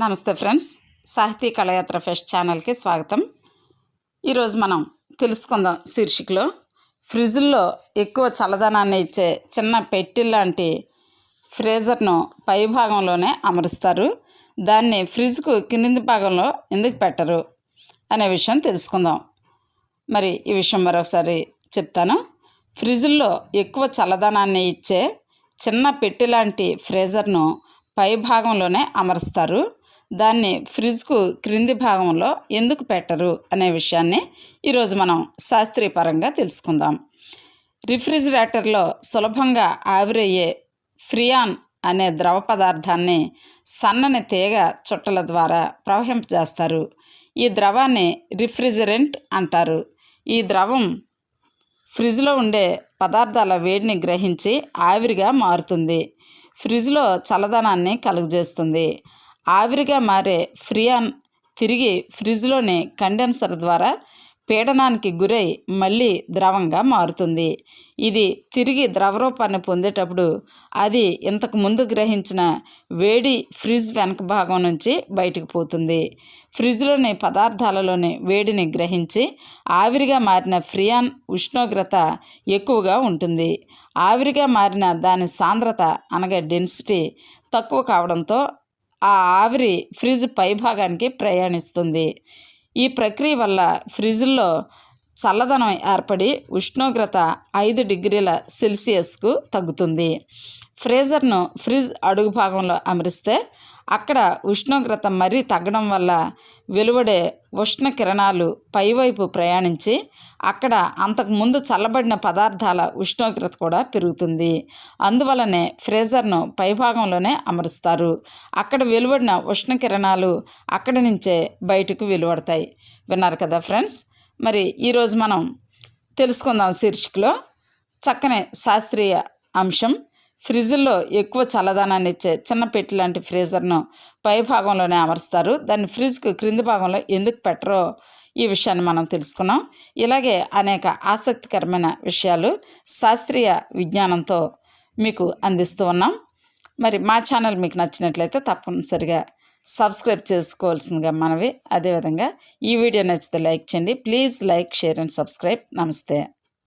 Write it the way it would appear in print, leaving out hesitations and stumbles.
నమస్తే ఫ్రెండ్స్, సాహితీ కళయాత్ర ఫెస్ట్ ఛానల్కి స్వాగతం. ఈరోజు మనం తెలుసుకుందాం శీర్షికలో ఫ్రిడ్జ్లో ఎక్కువ చల్లదనాన్ని ఇచ్చే చిన్న పెట్టి లాంటి ఫ్రీజర్ను పై భాగంలోనే అమరుస్తారు. దాన్ని ఫ్రిడ్జ్కు కింది భాగంలో ఎందుకు పెట్టరు అనే విషయం తెలుసుకుందాం. మరి ఈ విషయం మరొకసారి చెప్తాను. ఫ్రిడ్జ్లో ఎక్కువ చల్లదనాన్ని ఇచ్చే చిన్న పెట్టి లాంటి ఫ్రీజర్ను పై భాగంలోనే అమరుస్తారు. దాన్ని ఫ్రిడ్జ్కు క్రింది భాగంలో ఎందుకు పెట్టరు అనే విషయాన్ని ఈరోజు మనం శాస్త్రీయపరంగా తెలుసుకుందాం. రిఫ్రిజిరేటర్లో సులభంగా ఆవిరయ్యే ఫ్రియాన్ అనే ద్రవ పదార్థాన్ని సన్నని తీగ చుట్టల ద్వారా ప్రవహింపజేస్తారు. ఈ ద్రవాన్ని రిఫ్రిజిరెంట్ అంటారు. ఈ ద్రవం ఫ్రిడ్జ్లో ఉండే పదార్థాల వేడిని గ్రహించి ఆవిరిగా మారుతుంది. ఫ్రిడ్జ్లో చల్లదనాన్ని కలుగజేస్తుంది. ఆవిరిగా మారే ఫ్రియాన్ తిరిగి ఫ్రిడ్జ్లోని కండెన్సర్ ద్వారా పీడనానికి గురై మళ్ళీ ద్రవంగా మారుతుంది. ఇది తిరిగి ద్రవరూపాన్ని పొందేటప్పుడు అది ఇంతకు ముందు గ్రహించిన వేడి ఫ్రిడ్జ్ వెనక భాగం నుంచి బయటకు పోతుంది. ఫ్రిడ్జ్లోని పదార్థాలలోని వేడిని గ్రహించి ఆవిరిగా మారిన ఫ్రియాన్ ఉష్ణోగ్రత ఎక్కువగా ఉంటుంది. ఆవిరిగా మారిన దాని సాంద్రత అనగా డెన్సిటీ తక్కువ కావడంతో ఆ ఆవిరి ఫ్రిడ్జ్ పైభాగానికి ప్రయాణిస్తుంది. ఈ ప్రక్రియ వల్ల ఫ్రిడ్జ్లో చల్లదనం ఏర్పడి ఉష్ణోగ్రత 5 డిగ్రీల సెల్సియస్కు తగ్గుతుంది. ఫ్రీజర్ను ఫ్రిడ్జ్ అడుగు భాగంలో అమరిస్తే అక్కడ ఉష్ణోగ్రత మరీ తగ్గడం వల్ల వెలువడే ఉష్ణ కిరణాలు పైవైపు ప్రయాణించి అక్కడ అంతకుముందు చల్లబడిన పదార్థాల ఉష్ణోగ్రత కూడా పెరుగుతుంది. అందువలనే ఫ్రీజర్ను పైభాగంలోనే అమరుస్తారు. అక్కడ వెలువడిన ఉష్ణ కిరణాలు అక్కడి నుంచే బయటకు వెలువడతాయి. విన్నారు కదా ఫ్రెండ్స్. మరి ఈరోజు మనం తెలుసుకుందాం శీర్షికలో చక్కని శాస్త్రీయ అంశం. ఫ్రిడ్జ్లో ఎక్కువ చల్లదనాన్ని ఇచ్చే చిన్న పెట్టి లాంటి ఫ్రీజర్ను పై భాగంలోనే అమరుస్తారు. దాన్ని ఫ్రిడ్జ్కు క్రింది భాగంలో ఎందుకు పెట్టరో ఈ విషయాన్ని మనం తెలుసుకున్నాం. ఇలాగే అనేక ఆసక్తికరమైన విషయాలు శాస్త్రీయ విజ్ఞానంతో మీకు అందిస్తూ ఉన్నాం. మరి మా ఛానల్ మీకు నచ్చినట్లయితే తప్పనిసరిగా సబ్స్క్రైబ్ చేసుకోవాల్సిందిగా మనవి. అదేవిధంగా ఈ వీడియో నచ్చితే లైక్ చేయండి. Please like, share and subscribe. నమస్తే.